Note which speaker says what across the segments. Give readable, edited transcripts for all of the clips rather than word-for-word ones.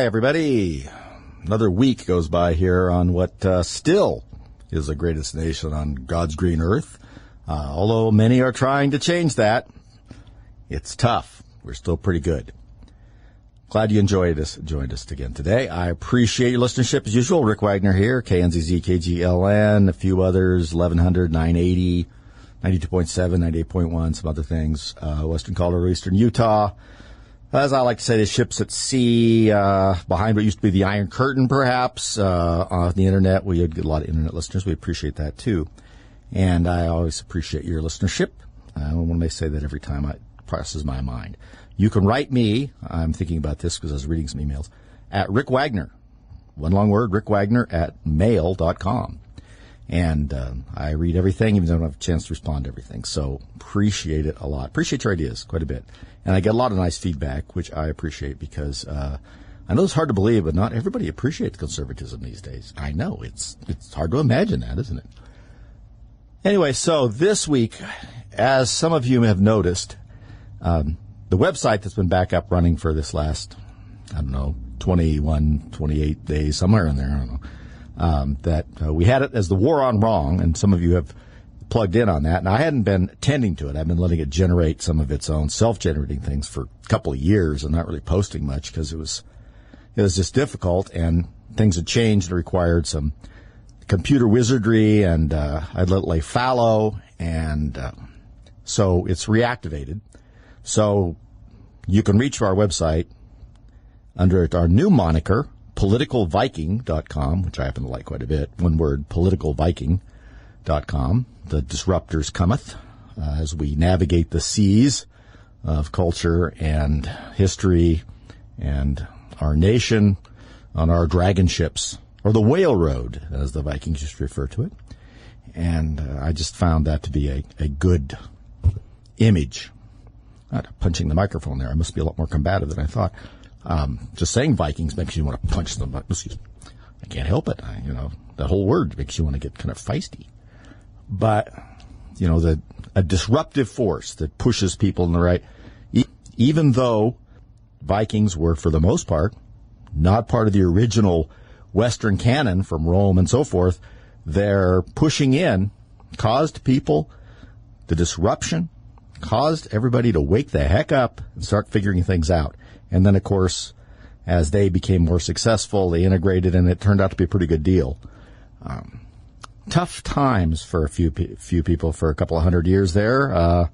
Speaker 1: Hi, everybody. Another week goes by here on what still is the greatest nation on God's green earth. Although many are trying to change that, it's tough. We're still pretty good. Glad you joined us again today. I appreciate your listenership as usual. Rick Wagner here, KNZZ, KGLN, a few others, 1100, 980, 92.7, 98.1, some other things. Western Colorado, Eastern Utah. As I like to say, the ships at sea, behind what used to be the Iron Curtain, perhaps, on the internet. We get a lot of internet listeners. We appreciate that, too. And I always appreciate your listenership. I want to say that every time it crosses my mind. You can write me, I'm thinking about this because I was reading some emails, at Rick Wagner. One long word, Rick Wagner at mail.com. And I read everything, even though I don't have a chance to respond to everything. So appreciate it a lot. Appreciate your ideas quite a bit. And I get a lot of nice feedback, which I appreciate because I know it's hard to believe, but not everybody appreciates conservatism these days. I know. It's hard to imagine that, isn't it? Anyway, so this week, as some of you have noticed, the website that's been back up running for this last, 21, 28 days, somewhere in there, I don't know, we had it as the War on Wrong, and some of you have plugged in on that, and I hadn't been tending to it. I've been letting it generate some of its own self-generating things for a couple of years and not really posting much because it was just difficult, and things had changed and required some computer wizardry, and I'd let it lay fallow, and so it's reactivated. So you can reach our website under our new moniker, politicalviking.com, which I happen to like quite a bit. One word, politicalviking.com. The Disruptors Cometh, as we navigate the seas of culture and history and our nation on our dragon ships, or the whale road, as the Vikings used to refer to it. And I just found that to be a good image. Not punching the microphone there. I must be a lot more combative than I thought. Just saying Vikings makes you want to punch them. I can't help it. That whole word makes you want to get kind of feisty. But, a disruptive force that pushes people in the right, even though Vikings were, for the most part, not part of the original Western canon from Rome and so forth, their pushing in caused people, the disruption caused everybody to wake the heck up and start figuring things out. And then, of course, as they became more successful, they integrated, and it turned out to be a pretty good deal. Tough times for a few people for a couple of hundred years there.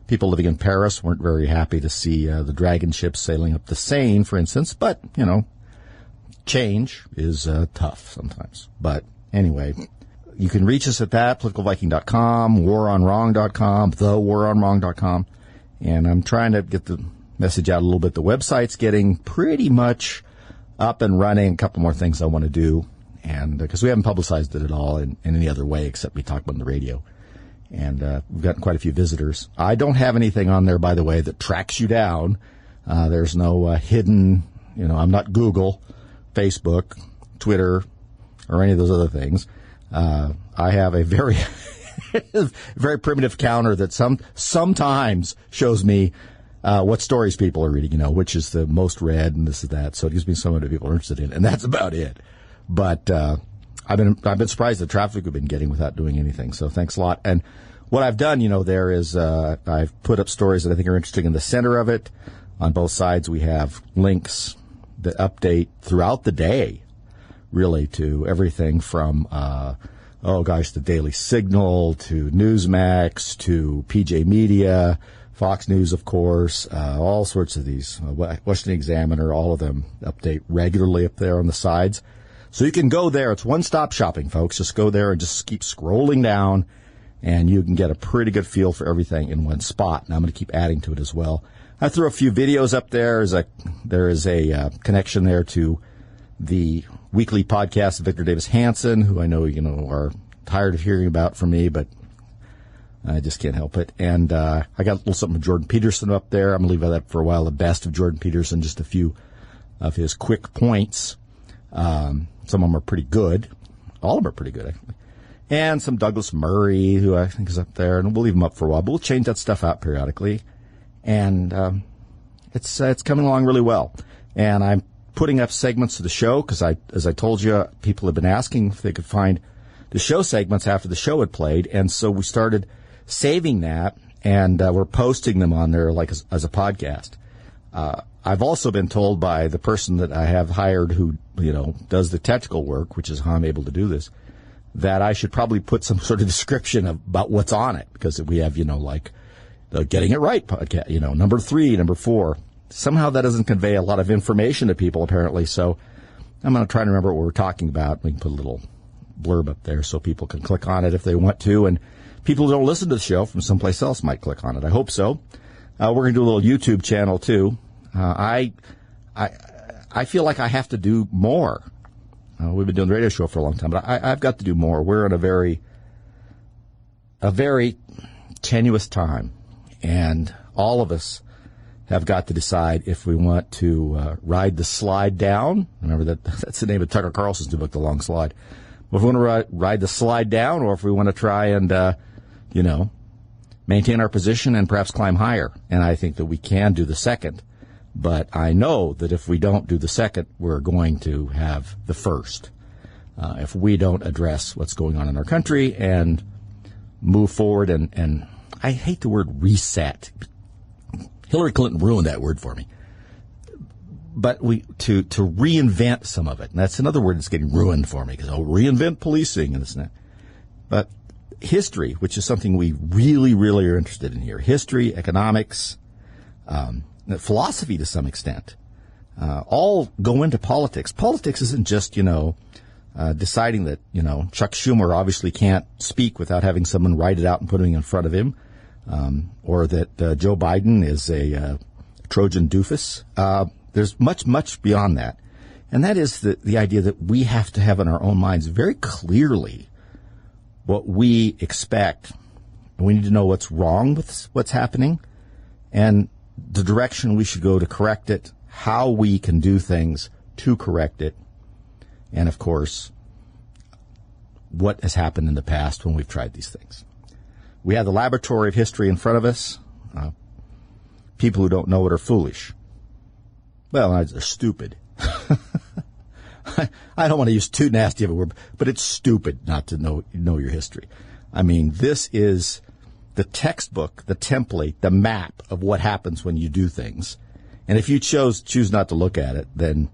Speaker 1: People living in Paris weren't very happy to see the dragon ships sailing up the Seine, for instance. But, change is tough sometimes. But anyway, you can reach us at that, politicalviking.com, waronwrong.com, thewaronwrong.com. And I'm trying to get the message out a little bit. The website's getting pretty much up and running. A couple more things I want to do. And because we haven't publicized it at all in any other way except we talk about it on the radio. And we've gotten quite a few visitors. I don't have anything on there, by the way, that tracks you down. There's no hidden, I'm not Google, Facebook, Twitter, or any of those other things. I have a very, very primitive counter that sometimes shows me what stories people are reading, which is the most read and this is that. So it gives me some of the people are interested in, and that's about it. But I've been surprised the traffic we've been getting without doing anything. So thanks a lot. And what I've done, there is I've put up stories that I think are interesting in the center of it. On both sides, we have links that update throughout the day, really, to everything from the Daily Signal to Newsmax to PJ Media, Fox News, of course, all sorts of these. Washington Examiner, all of them update regularly up there on the sides. So you can go there. It's one-stop shopping, folks. Just go there and just keep scrolling down, and you can get a pretty good feel for everything in one spot. And I'm going to keep adding to it as well. I threw a few videos up there. There is a connection there to the weekly podcast of Victor Davis Hanson, who I know are tired of hearing about from me, but I just can't help it. And I got a little something with Jordan Peterson up there. I'm going to leave that for a while. The best of Jordan Peterson, just a few of his quick points. Some of them are pretty good. All of them are pretty good, actually. And some Douglas Murray, who I think is up there, and we'll leave him up for a while. But we'll change that stuff out periodically. And it's coming along really well. And I'm putting up segments of the show because as I told you, people have been asking if they could find the show segments after the show had played, and so we started saving that, and we're posting them on there like as a podcast. I've also been told by the person that I have hired who, does the technical work, which is how I'm able to do this, that I should probably put some sort of description about what's on it, because we have, like the Getting It Right podcast, number 3, number 4. Somehow that doesn't convey a lot of information to people, apparently, so I'm going to try to remember what we're talking about. We can put a little blurb up there so people can click on it if they want to, and people who don't listen to the show from someplace else might click on it. I hope so. We're going to do a little YouTube channel, too. I feel like I have to do more. We've been doing the radio show for a long time, but I've got to do more. We're in a very tenuous time, and all of us have got to decide if we want to ride the slide down. Remember that's the name of Tucker Carlson's new book, The Long Slide. If we want to ride the slide down, or if we want to try and, maintain our position and perhaps climb higher. And I think that we can do the second. But I know that if we don't do the second, we're going to have the first. If we don't address what's going on in our country and move forward, and I hate the word reset. Hillary Clinton ruined that word for me. But to reinvent some of it. And that's another word that's getting ruined for me, because reinvent policing and this and that. But history, which is something we really, really are interested in here. History, economics, philosophy to some extent, all go into politics. Politics isn't just, deciding that, Chuck Schumer obviously can't speak without having someone write it out and putting it in front of him, or that Joe Biden is a Trojan doofus. There's much, much beyond that. And that is the idea that we have to have in our own minds very clearly what we expect. We need to know what's wrong with what's happening and the direction we should go to correct it, how we can do things to correct it, and, of course, what has happened in the past when we've tried these things. We have the laboratory of history in front of us. People who don't know it are foolish. Well, they're stupid. I don't want to use too nasty of a word, but it's stupid not to know your history. I mean, this is the textbook, the template, the map of what happens when you do things. And if you choose not to look at it, then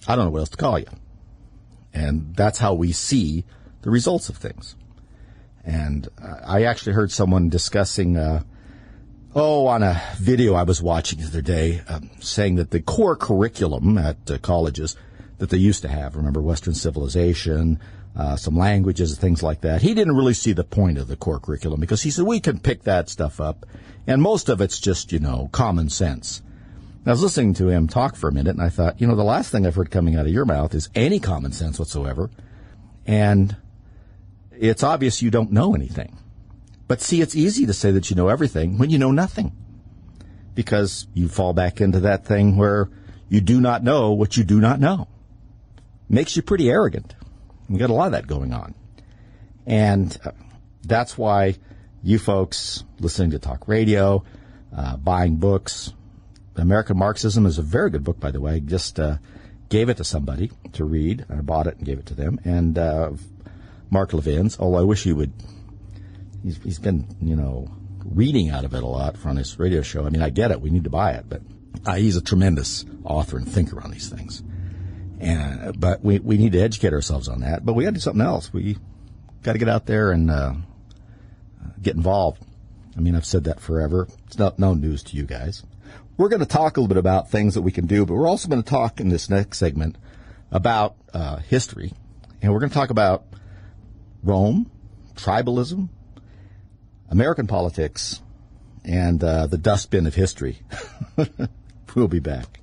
Speaker 1: I don't know what else to call you. And that's how we see the results of things. And I actually heard someone discussing, on a video I was watching the other day, saying that the core curriculum at colleges that they used to have, remember Western civilization, some languages, things like that. He didn't really see the point of the core curriculum because he said we can pick that stuff up, and most of it's just, common sense. And I was listening to him talk for a minute, and I thought, the last thing I've heard coming out of your mouth is any common sense whatsoever, and it's obvious you don't know anything. But see, it's easy to say that you know everything when you know nothing, because you fall back into that thing where you do not know what you do not know. Makes you pretty arrogant. We got a lot of that going on. And that's why you folks listening to talk radio, buying books. American Marxism is a very good book, by the way. I just gave it to somebody to read. I bought it and gave it to them. And Mark Levin's, although I wish he would, he's been, reading out of it a lot on his radio show. I mean, I get it. We need to buy it. But he's a tremendous author and thinker on these things. But we need to educate ourselves on that. But we got to do something else. We got to get out there and get involved. I mean, I've said that forever. It's no news to you guys. We're going to talk a little bit about things that we can do, but we're also going to talk in this next segment about history. And we're going to talk about Rome, tribalism, American politics, and the dustbin of history. We'll be back.